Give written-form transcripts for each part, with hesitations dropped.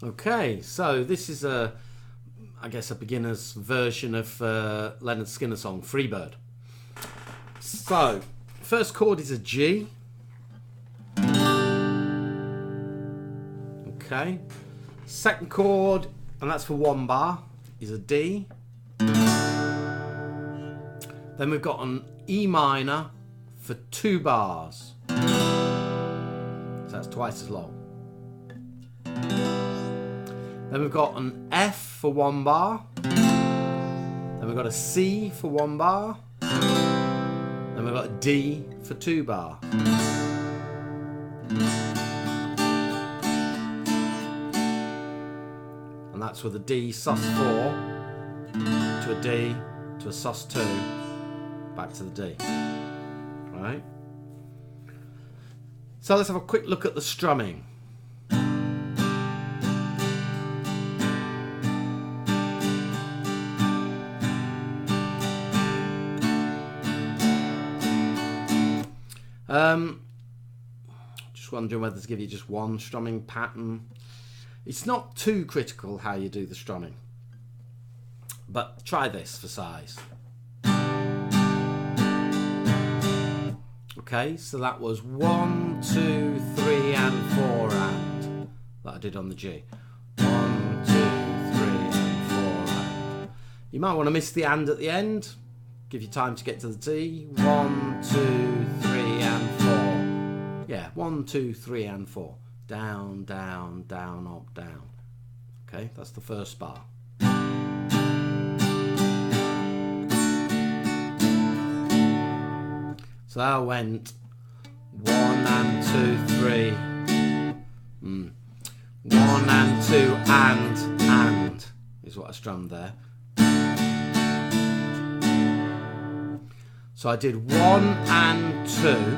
Okay, so this is I guess a beginner's version of Lynyrd Skynyrd song, Freebird. So, first chord is a G. Okay. Second chord, and that's for one bar, is a D. Then we've got an E minor for 2 bars. So that's twice as long. Then we've got an F for 1 bar. Then we've got a C for 1 bar. Then we've got a D for 2 bar. And that's with a D sus 4 to a D to a sus 2 back to the D. Right? So let's have a quick look at the strumming. Just wondering whether to give you just one strumming pattern. It's not too critical how you do the strumming, but try this for size. Okay, so that was 1, 2, 3 and 4 and that I did on the G. 1, 2, 3 and 4 and. You might want to miss the and at the end. Give you time to get to the D. 1, 2, 3 and 4. Yeah, 1, 2, 3 and 4. Down, down, down, up, down. Okay, that's the first bar. So I went 1 and 2, 3. 1 and 2 and is what I strummed there. So I did 1 and 2,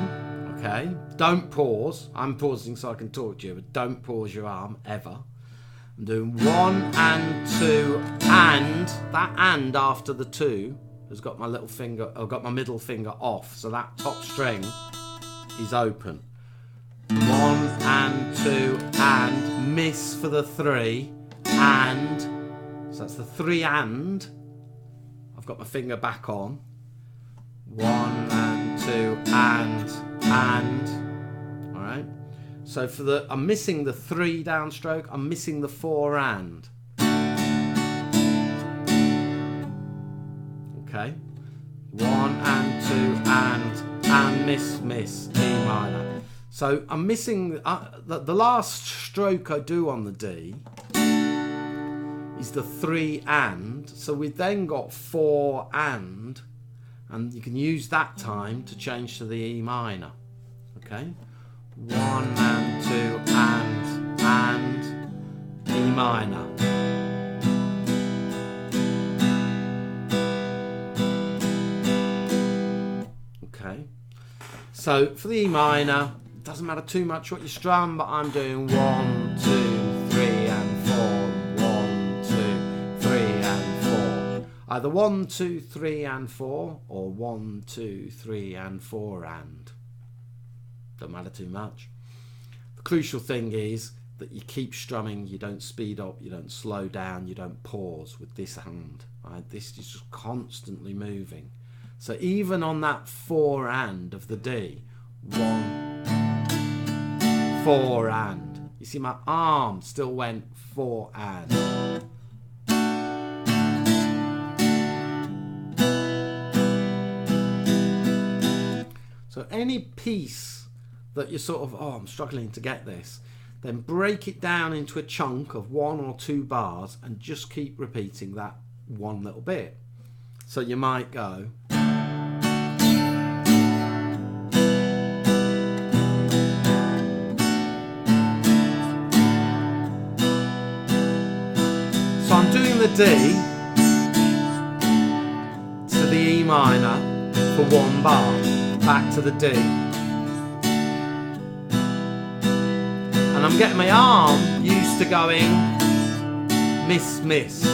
okay? Don't pause. I'm pausing so I can talk to you, but don't pause your arm, ever. I'm doing 1 and 2 and, that and after the 2 has got my little finger, I've got my middle finger off, so that top string is open. 1 and 2 and, miss for the 3, and, so that's the 3 and, I've got my finger back on. 1 and 2 and, alright? So for the, I'm missing the 3 downstroke, I'm missing the 4 and. Okay? 1 and 2 and miss, E minor. So I'm missing, the last stroke I do on the D is the 3 and, so we've then got 4 and you can use that time to change to the E minor. Okay? 1 and 2 and E minor. Okay? So for the E minor, it doesn't matter too much what you strum, but I'm doing 1, 2, 3 and 4. 1, 2, 3 and 4. Either 1, 2, 3 and 4 or 1, 2, 3 and 4 and. Don't matter too much. The crucial thing is that you keep strumming, you don't speed up, you don't slow down, you don't pause with this hand. Right? This is just constantly moving. So even on that 4 and of the D, 1, 4 and. You see my arm still went 4 and. So any piece that you're sort of, I'm struggling to get this, then break it down into a chunk of 1 or 2 bars and just keep repeating that one little bit. So you might go. So I'm doing the D to the E minor for 1 bar, back to the D. And I'm getting my arm used to going miss, miss.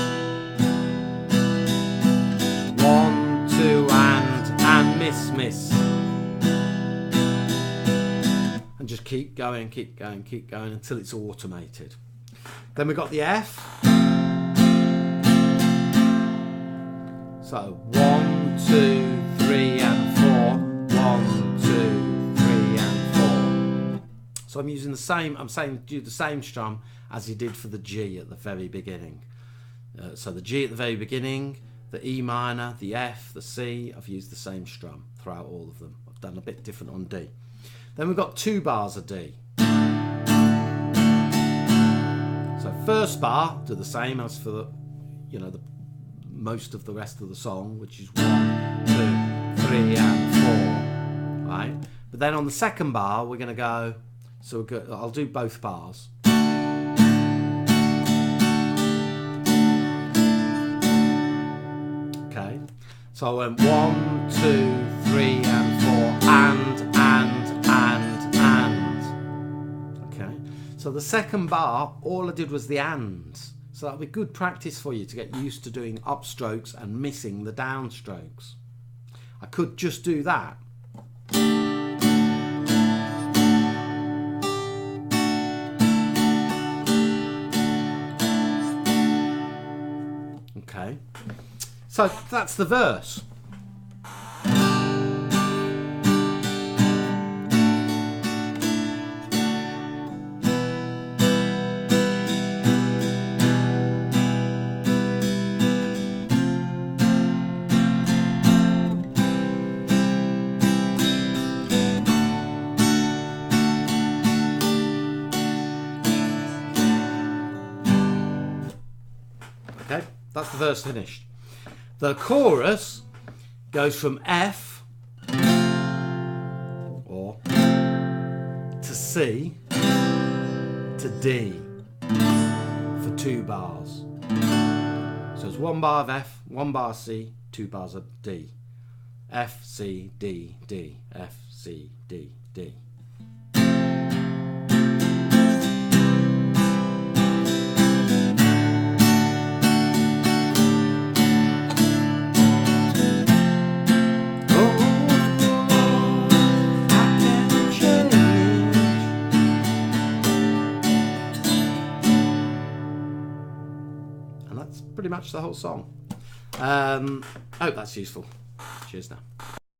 1, 2 and miss, miss. And just keep going until it's automated. Then we've got the F. So 1, 2, 3 and 4. 1, 2, 3 and 4. So I'm using the same, I'm saying do the same strum as you did for the G at the very beginning. So the G at the very beginning, the E minor, the F, the C, I've used the same strum throughout all of them. I've done a bit different on D. Then we've got 2 bars of D. So first bar, do the same as for the, most of the rest of the song, which is 1, 2, 3 and 4, right? But then on the second bar, we're going to go, I'll do both bars. Okay, so I went 1, 2, 3 and 4, and. Okay, so the second bar, all I did was the ands. So that'll be good practice for you to get used to doing upstrokes and missing the downstrokes. I could just do that. Okay, so that's the verse. Okay, that's the verse finished. The chorus goes from F or to C to D for 2 bars. So it's 1 bar of F, 1 bar of C, 2 bars of D. F, C, D, D, F, C, D, D. And that's pretty much the whole song. I hope that's useful. Cheers now.